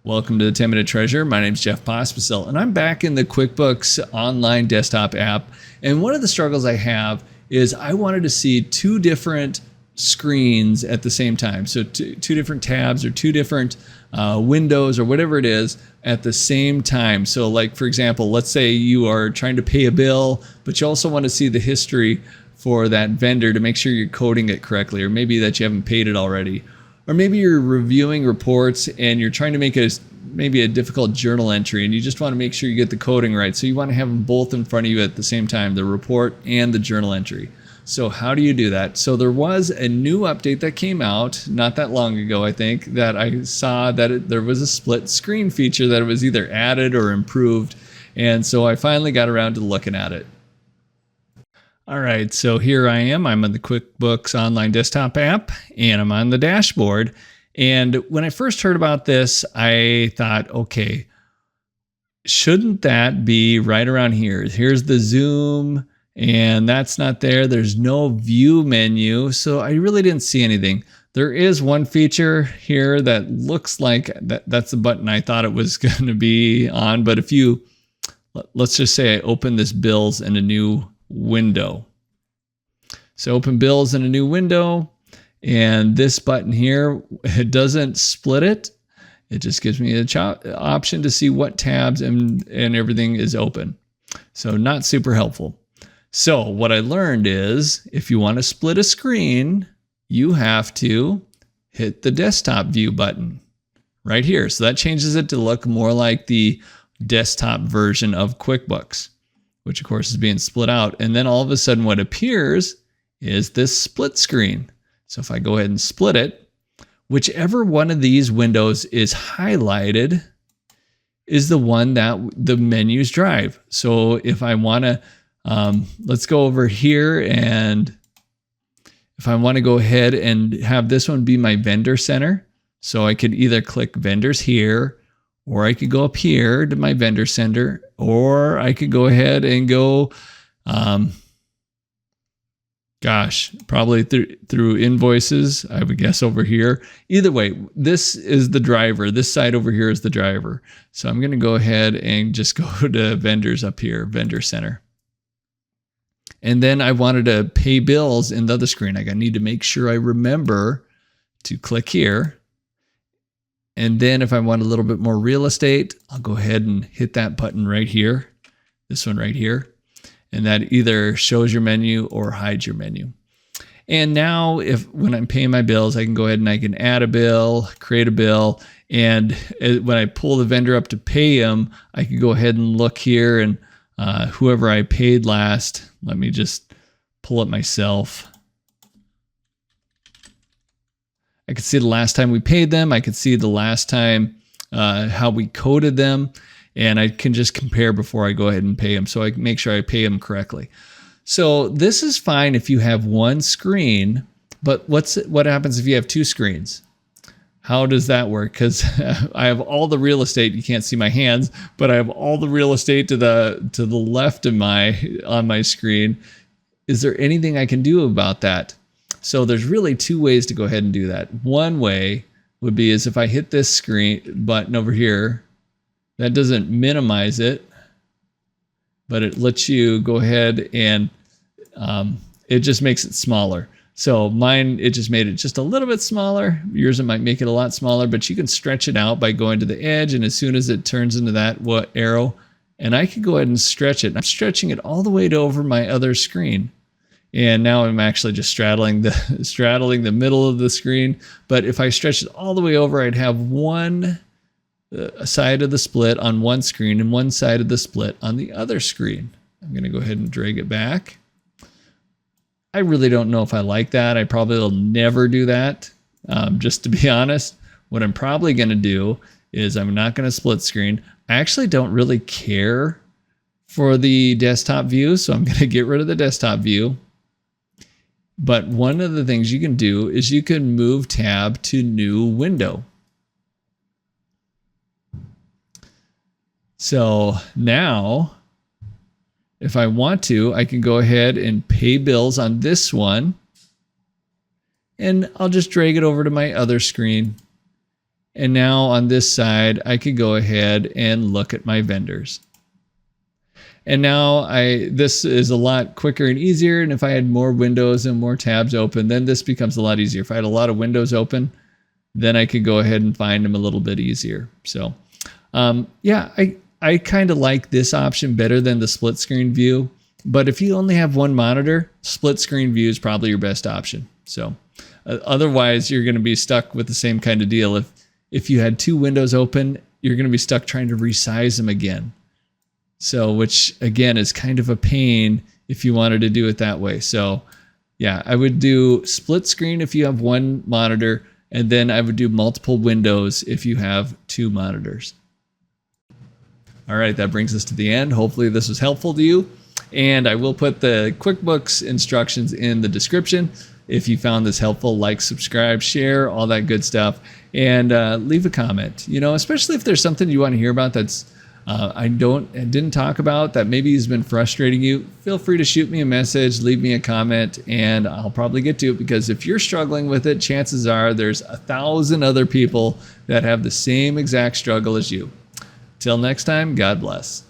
Welcome to the 10-Minute Treasure. My name is Jeff Pospisil, and I'm back in the QuickBooks online desktop app. And one of the struggles I have is I wanted to see two different screens at the same time. So two different tabs or two different windows or whatever it is at the same time. So like, for example, let's say you are trying to pay a bill, but you also want to see the history for that vendor to make sure you're coding it correctly, or maybe that you haven't paid it already. Or maybe you're reviewing reports and you're trying to make maybe a difficult journal entry and you just want to make sure you get the coding right. So you want to have them both in front of you at the same time, the report and the journal entry. So how do you do that? So there was a new update that came out not that long ago, I think, that I saw that there was a split screen feature that was either added or improved. And so I finally got around to looking at it. All right, so here I am. I'm on the QuickBooks Online Desktop app, and I'm on the dashboard. And when I first heard about this, I thought, okay, shouldn't that be right around here? Here's the zoom, and that's not there. There's no view menu, so I really didn't see anything. There is one feature here that looks like that's the button I thought it was going to be on, but if you, let's just say I open this bills in a new window. So open bills in a new window, and this button here, it doesn't split it. It just gives me an option to see what tabs and everything is open. So not super helpful. So what I learned is if you want to split a screen, you have to hit the desktop view button right here. So that changes it to look more like the desktop version of QuickBooks, which of course is being split out. And then all of a sudden what appears is this split screen. So if I go ahead and split it, whichever one of these windows is highlighted is the one that the menus drive. So if I want to, let's go over here, and if I want to go ahead and have this one be my vendor center, so I could either click vendors here, or I could go up here to my vendor center, or I could go ahead and go, probably through invoices, I would guess over here. Either way, this is the driver. This side over here is the driver. So I'm going to go ahead and just go to vendors up here, vendor center. And then I wanted to pay bills in the other screen. I need to make sure I remember to click here. And then if I want a little bit more real estate, I'll go ahead and hit that button right here, this one right here. And that either shows your menu or hides your menu. And now when I'm paying my bills, I can go ahead and I can add a bill, create a bill. And when I pull the vendor up to pay them, I can go ahead and look here and whoever I paid last, let me just pull it myself. I could see the last time we paid them. I could see the last time how we coded them. And I can just compare before I go ahead and pay them. So I can make sure I pay them correctly. So this is fine if you have one screen, but what happens if you have two screens? How does that work? Because I have all the real estate. You can't see my hands, but I have all the real estate to the left of on my screen. Is there anything I can do about that? So there's really two ways to go ahead and do that. One way would be is if I hit this screen button over here, that doesn't minimize it, but it lets you go ahead and it just makes it smaller. So mine, it just made it just a little bit smaller. Yours, it might make it a lot smaller, but you can stretch it out by going to the edge. And as soon as it turns into that arrow, and I can go ahead and stretch it. I'm stretching it all the way to over my other screen. And now I'm actually just straddling the middle of the screen. But if I stretch it all the way over, I'd have one side of the split on one screen and one side of the split on the other screen. I'm going to go ahead and drag it back. I really don't know if I like that. I probably will never do that. Just to be honest, what I'm probably going to do is I'm not going to split screen. I actually don't really care for the desktop view, so I'm going to get rid of the desktop view. But one of the things you can do is you can move tab to new window. So now, if I want to, I can go ahead and pay bills on this one. And I'll just drag it over to my other screen. And now on this side, I could go ahead and look at my vendors. And now this is a lot quicker and easier. And if I had more windows and more tabs open, then this becomes a lot easier. If I had a lot of windows open, then I could go ahead and find them a little bit easier. So yeah, I kind of like this option better than the split screen view. But if you only have one monitor, split screen view is probably your best option. So otherwise, you're going to be stuck with the same kind of deal. If you had two windows open, you're going to be stuck trying to resize them again. So, which again is kind of a pain if you wanted to do it that way. So yeah, I would do split screen if you have one monitor, and then I would do multiple windows if you have two monitors. All right, that brings us to the end. Hopefully this was helpful to you. And I will put the QuickBooks instructions in the description. If you found this helpful, like, subscribe, share, all that good stuff, and leave a comment. You know, especially if there's something you want to hear about that's I didn't talk about that maybe has been frustrating you. Feel free to shoot me a message, leave me a comment, and I'll probably get to it, because if you're struggling with it, chances are there's 1,000 other people that have the same exact struggle as you. Till next time, God bless.